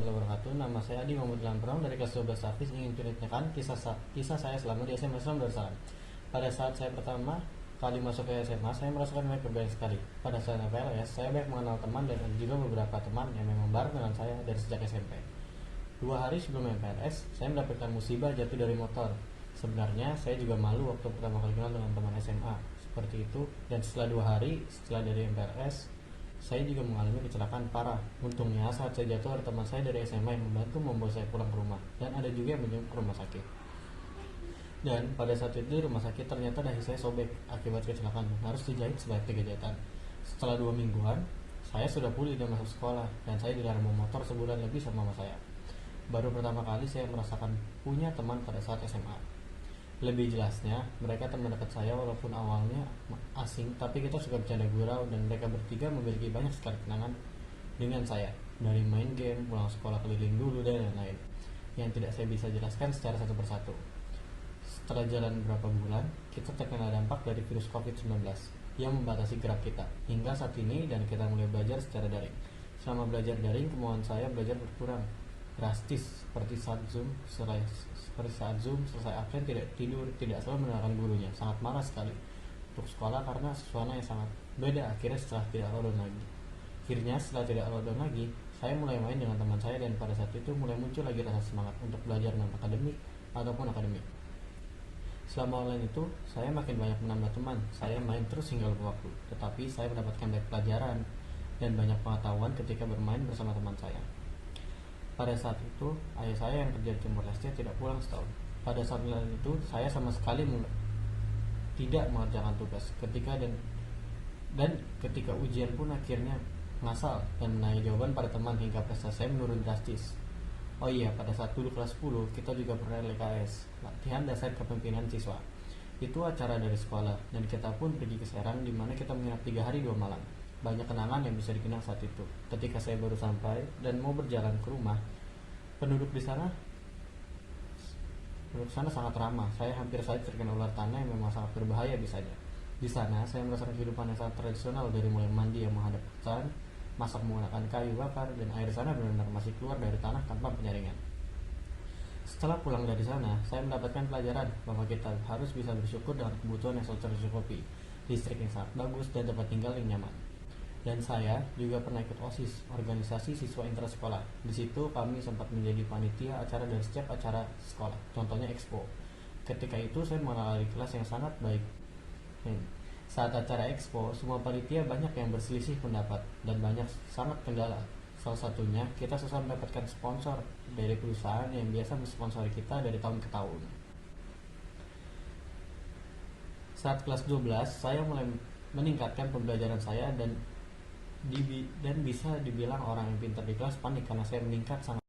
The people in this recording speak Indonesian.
warahmatullahi wabarakatuh. Nama saya Adi Muhammad Lamprong dari kelas 12 Hafiz. Ingin ceritakan kisah saya selama di SMA Islam Darussalam. Pada saat saya pertama kali masuk ke SMA, saya merasakan banyak perbedaan sekali. Pada saat PLS, saya banyak mengenal teman dan ada juga beberapa teman yang memang bareng dengan saya dari sejak SMP. 2 hari sebelum MPLS, saya mendapatkan musibah jatuh dari motor. Sebenarnya saya juga malu waktu pertama kali kenal dengan teman SMA seperti itu. Dan setelah 2 hari setelah dari MPLS, saya juga mengalami kecelakaan parah. Untungnya saat saya jatuh ada teman saya dari SMA yang membantu membawa saya pulang ke rumah, dan ada juga yang menjemput ke rumah sakit. Dan pada saat itu di rumah sakit ternyata dahi saya sobek akibat kecelakaan dan harus dijahit sebanyak 3 jahitan. Setelah 2 mingguan, saya sudah pulih dan masuk sekolah, dan saya dilarang bawa motor sebulan lebih sama mama saya. Baru pertama kali saya merasakan punya teman pada saat SMA. Lebih jelasnya, mereka teman dekat saya walaupun awalnya asing, tapi kita suka bercanda gurau dan mereka bertiga memiliki banyak sekali kenangan dengan saya. Dari main game, pulang sekolah keliling dulu, dan lain-lain yang tidak saya bisa jelaskan secara satu persatu. Setelah jalan beberapa bulan, kita terkena dampak dari virus COVID-19 yang membatasi gerak kita hingga saat ini, dan kita mulai belajar secara daring. Selama belajar daring, kemauan saya belajar berkurang drastis, seperti saat Zoom selesai absen tidak tidur, tidak selalu mendengarkan gurunya, sangat marah sekali untuk sekolah karena suasana yang sangat beda. Setelah tidak lockdown lagi, saya mulai main dengan teman saya, dan pada saat itu mulai muncul lagi rasa semangat untuk belajar non akademik ataupun akademik. Selama online itu, saya makin banyak menambah teman. Saya main terus hingga lupa waktu, tetapi saya mendapatkan banyak pelajaran dan banyak pengetahuan ketika bermain bersama teman saya. Pada saat itu, ayah saya yang kerja di Timor Leste tidak pulang setahun. Pada saat itu, saya sama sekali tidak mengerjakan tugas. Ketika ujian pun akhirnya ngasal dan menanya jawaban pada teman hingga prestasi saya menurun drastis. Oh iya, pada saat dulu kelas 10, kita juga pernah LKS, latihan dasar kepemimpinan siswa. Itu acara dari sekolah, dan kita pun pergi ke Serang di mana kita menginap 3 hari 2 malam. Banyak kenangan yang bisa dikenang saat itu. Ketika saya baru sampai dan mau berjalan ke rumah, penduduk sana sangat ramah. Saya hampir saja terkena ular tanah yang memang sangat berbahaya bisanya. Di sana saya merasakan kehidupan yang sangat tradisional, dari mulai mandi yang menghadap ke hutan, masak menggunakan kayu bakar, dan air sana benar-benar masih keluar dari tanah tanpa penyaringan. Setelah pulang dari sana, saya mendapatkan pelajaran bahwa kita harus bisa bersyukur dengan kebutuhan yang selalu tercukupi, listrik yang sangat bagus, dan tempat tinggal yang nyaman. Dan saya juga pernah ikut OSIS, organisasi siswa intrasekolah. Di situ kami sempat menjadi panitia acara dari setiap acara sekolah, contohnya Expo. Ketika itu saya mengenal di kelas yang sangat baik. Saat acara Expo, semua panitia banyak yang berselisih pendapat dan banyak sangat kendala. Salah satunya, kita susah mendapatkan sponsor dari perusahaan yang biasa mensponsori kita dari tahun ke tahun. Saat kelas 12, saya mulai meningkatkan pembelajaran saya dan bisa dibilang orang yang pintar di kelas panik karena saya meningkat sangat